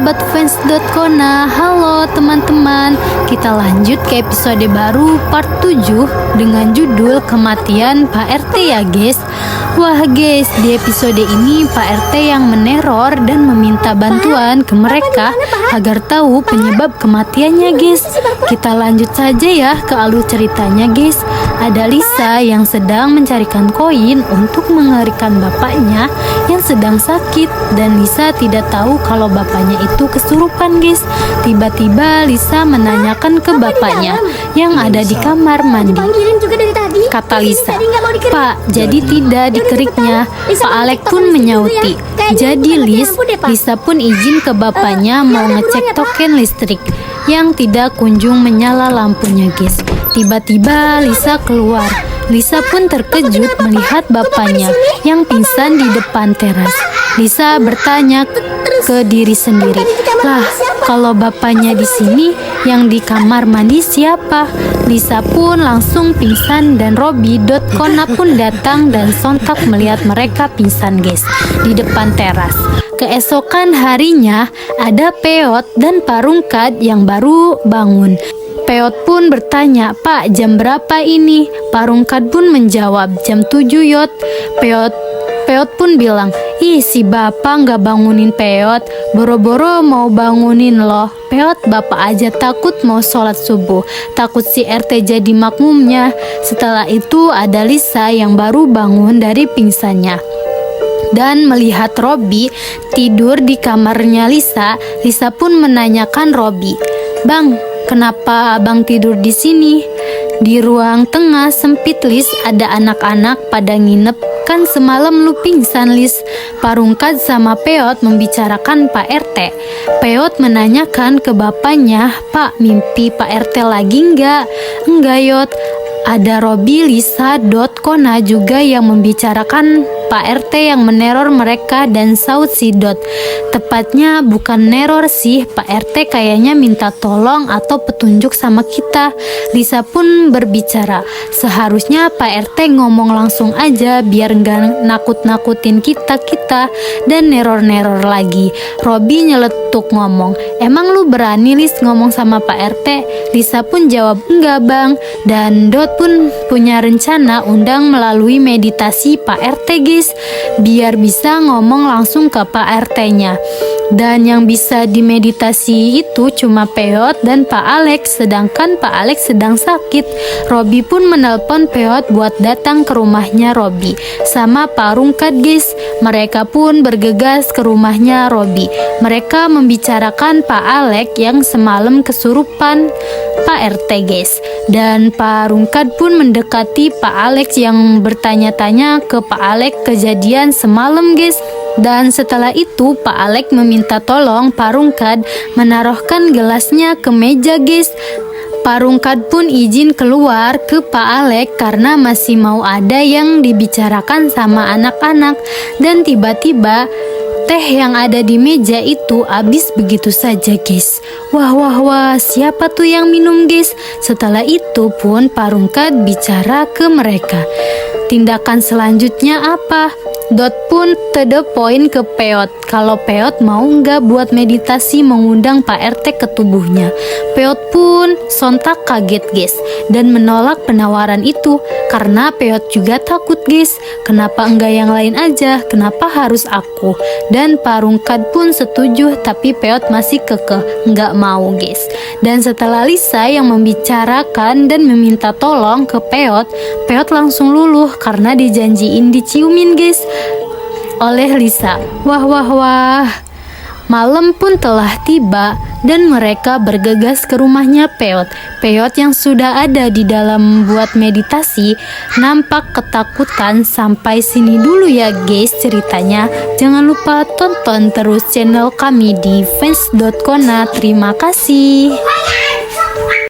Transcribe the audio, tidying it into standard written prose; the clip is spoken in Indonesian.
sobat fans.kona. Halo teman-teman, kita lanjut ke episode baru part 7 dengan judul Kematian Pak RT ya guys. Wah guys, di episode ini Pak RT yang meneror dan meminta bantuan ke mereka agar tahu penyebab kematiannya guys. Kita lanjut saja ya ke alur ceritanya guys. Ada Lisa yang sedang mencarikan koin untuk mengerikan bapaknya yang sedang sakit, dan Lisa tidak tahu kalau bapaknya itu kesurupan guys. Tiba-tiba Lisa menanyakan ke bapaknya yang ada di kamar mandi. Kata Lisa, "Pak, jadi tidak dikeriknya." Pak Alek pun menyauti, "Jadi Lisa pun izin ke bapaknya mau ngecek token listrik yang tidak kunjung menyala lampunya guys. Tiba-tiba Lisa keluar. Lisa pun terkejut melihat bapaknya yang pingsan di depan teras. Lisa bertanya ke diri sendiri, "Lah, kalau bapaknya di sini, yang di kamar mandi siapa?" Lisa pun langsung pingsan dan Robby.kona pun datang dan sontak melihat mereka pingsan guys di depan teras. Keesokan harinya ada Peot dan Parungkat yang baru bangun. Peot pun bertanya, "Pak, jam berapa ini?" Parungkat pun menjawab, "Jam 7 Yot." Peot pun bilang, "Ih, si bapak nggak bangunin Peot, boro-boro mau bangunin loh. Peot, bapak aja takut mau sholat subuh, takut si RT jadi makmumnya." Setelah itu ada Lisa yang baru bangun dari pingsannya dan melihat Robby tidur di kamarnya Lisa. Lisa pun menanyakan Robby, "Bang, kenapa abang tidur di sini? Di ruang tengah sempit Lis, ada anak-anak pada nginep. Kan semalam lu pingsan Lis." Parungkat sama Peot membicarakan Pak RT. Peot menanyakan ke bapaknya, "Pak, mimpi Pak RT lagi enggak?" "Enggak Yot." Ada Robby Lisa.kona juga yang membicarakan Pak RT yang meneror mereka dan saut si Dot, "Tepatnya bukan neror sih, Pak RT kayaknya minta tolong atau petunjuk sama kita." Lisa pun berbicara, "Seharusnya Pak RT ngomong langsung aja biar nggak nakut-nakutin kita dan neror-neror lagi." Robby nyeletuk ngomong, "Emang lu berani Lis ngomong sama Pak RT?" Lisa pun jawab, "Enggak bang." Dan Dot pun punya rencana undang melalui meditasi Pak RT guys, biar bisa ngomong langsung ke Pak RT-nya. Dan yang bisa dimeditasi itu cuma Peot dan Pak Alek, sedangkan Pak Alek sedang sakit. Robby pun menelpon Peot buat datang ke rumahnya Robby sama Parungkat guys. Mereka pun bergegas ke rumahnya Robby. Mereka membicarakan Pak Alek yang semalam kesurupan Pak RT guys. Dan Parungkat pun mendekati Pak Alek yang bertanya-tanya ke Pak Alek kejadian semalam guys. Dan setelah itu Pak Alek meminta tolong Parungkat menaruhkan gelasnya ke meja guys. Parungkat pun izin keluar ke Pak Alek karena masih mau ada yang dibicarakan sama anak-anak. Dan tiba-tiba teh yang ada di meja itu habis begitu saja guys. Wah, siapa tuh yang minum guys? Setelah itu pun Parungkat bicara ke mereka, "Tindakan selanjutnya apa?" Dot pun to the point ke Peot kalau Peot mau nggak buat meditasi mengundang Pak RT ke tubuhnya. Peot pun sontak kaget guys dan menolak penawaran itu karena Peot juga takut guys. "Kenapa enggak yang lain aja? Kenapa harus aku?" Dan Parungkat pun setuju, tapi Peot masih kekeh nggak mau guys. Dan setelah Lisa yang membicarakan dan meminta tolong ke Peot, Peot langsung luluh karena dijanjiin diciumin guys oleh Lisa. Wah. Malam pun telah tiba dan mereka bergegas ke rumahnya Peot. Peot yang sudah ada di dalam buat meditasi nampak ketakutan. Sampai sini dulu ya guys ceritanya. Jangan lupa tonton terus channel kami di fans.kona. Terima kasih.